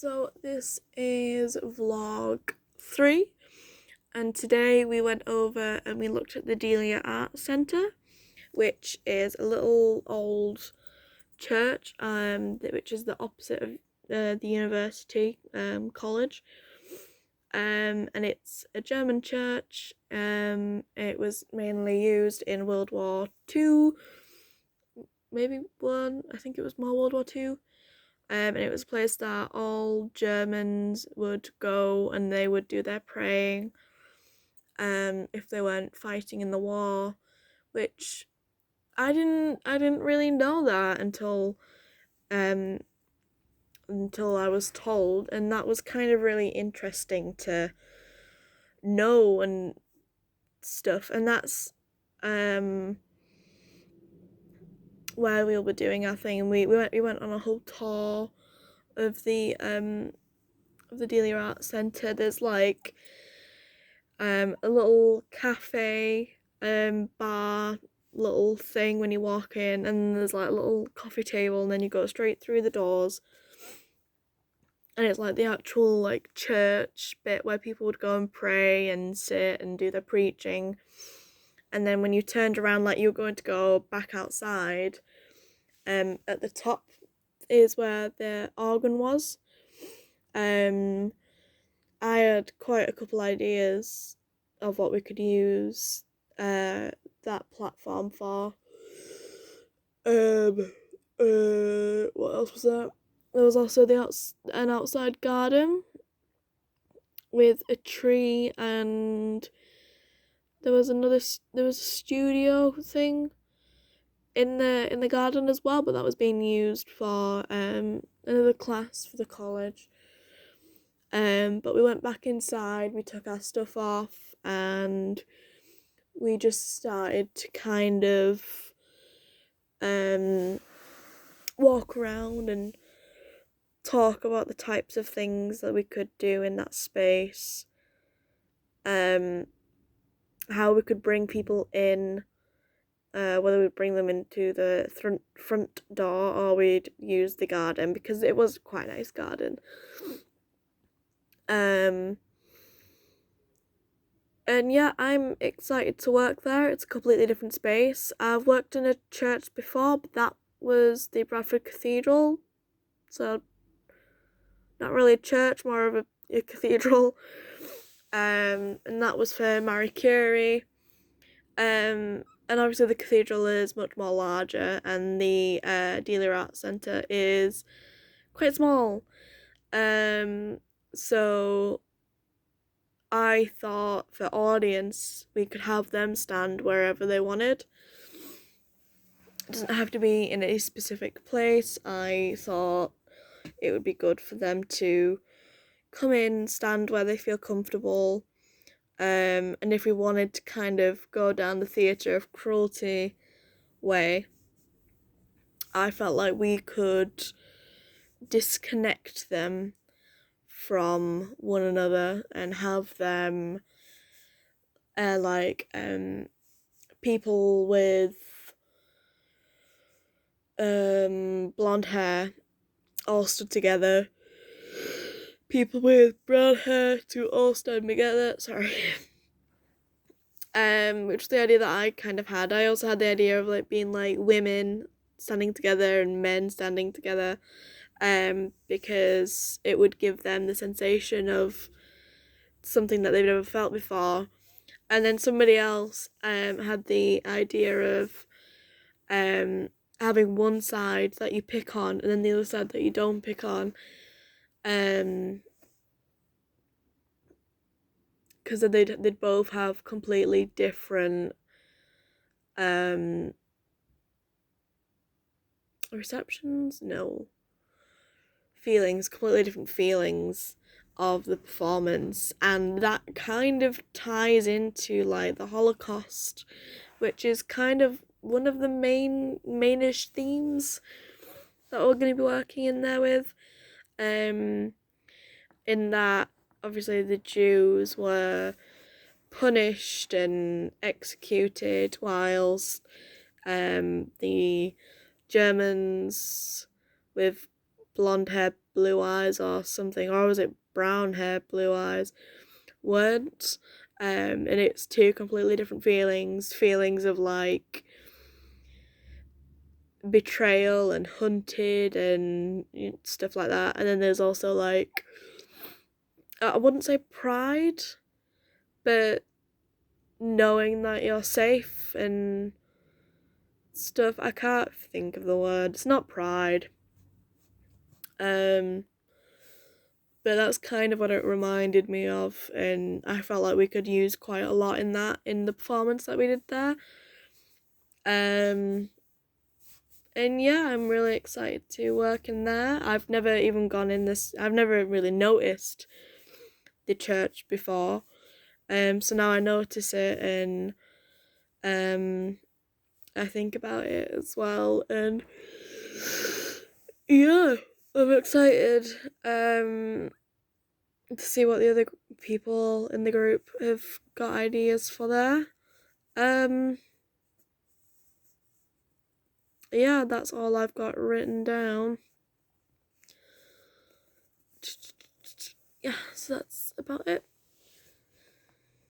So this is vlog 3, and today we went over and we looked at the Delia Art Centre, which is a little old church, which is the opposite of the university college, and it's a German church. It was mainly used in World War Two, maybe one. I think it was more World War Two. And it was a place that all Germans would go and they would do their praying if they weren't fighting in the war, which I didn't really know that um until I was told, and that was kind of really interesting to know and stuff. And that's um where we'll be doing our thing. And we went on a whole tour of the Delia Art Centre. There's like a little cafe, bar, little thing when you walk in, and there's like a little coffee table, and then you go straight through the doors, and it's like the actual like church bit where people would go and pray and sit and do their preaching. And then when you turned around, like you were going to go back outside, at the top is where the organ was. I had quite a couple ideas of what we could use that platform for. Um, what else was there? There was also an outside garden with a tree, and there was a studio thing in the garden as well, but that was being used for another class for the college. But we went back inside, we took our stuff off, and we just started to kind of walk around and talk about the types of things that we could do in that space. How we could bring people in, whether we'd bring them into the front door or we'd use the garden, because it was quite a nice garden. And yeah, I'm excited to work there. It's a completely different space. I've worked in a church before, but that was the Bradford Cathedral. So not really a church, more of a cathedral. And that was for Marie Curie. And obviously the cathedral is much more larger, and the Delia Art Centre is quite small. So I thought for audience we could have them stand wherever they wanted. It doesn't have to be in a specific place. I thought it would be good for them to come in, stand where they feel comfortable. And if we wanted to kind of go down the theatre of cruelty way, I felt like we could disconnect them from one another and have them people with blonde hair all stood together, people with brown hair to all stand together. Sorry. Which is the idea that I kind of had. I also had the idea of like being like women standing together and men standing together, because it would give them the sensation of something that they've never felt before. And then somebody else had the idea of having one side that you pick on and then the other side that you don't pick on, because they'd both have completely different receptions, no, feelings, completely different feelings of the performance. And that kind of ties into like the Holocaust, which is kind of one of the mainish themes that we're going to be working in there with. In that obviously the Jews were punished and executed, whilst the Germans with blonde hair, blue eyes or something, or was it brown hair, blue eyes, words. And it's two completely different feelings of like betrayal and hunted and stuff like that. And then there's also like, I wouldn't say pride, but knowing that you're safe and stuff. I can't think of the word. It's not pride. But that's kind of what it reminded me of, and I felt like we could use quite a lot in the performance that we did there. And yeah, I'm really excited to work in there. I've never even gone in this. I've never really noticed the church before. So now I notice it, and I think about it as well, and yeah, I'm excited to see what the other people in the group have got ideas for there. Yeah, that's all I've got written down. Yeah, so that's about it.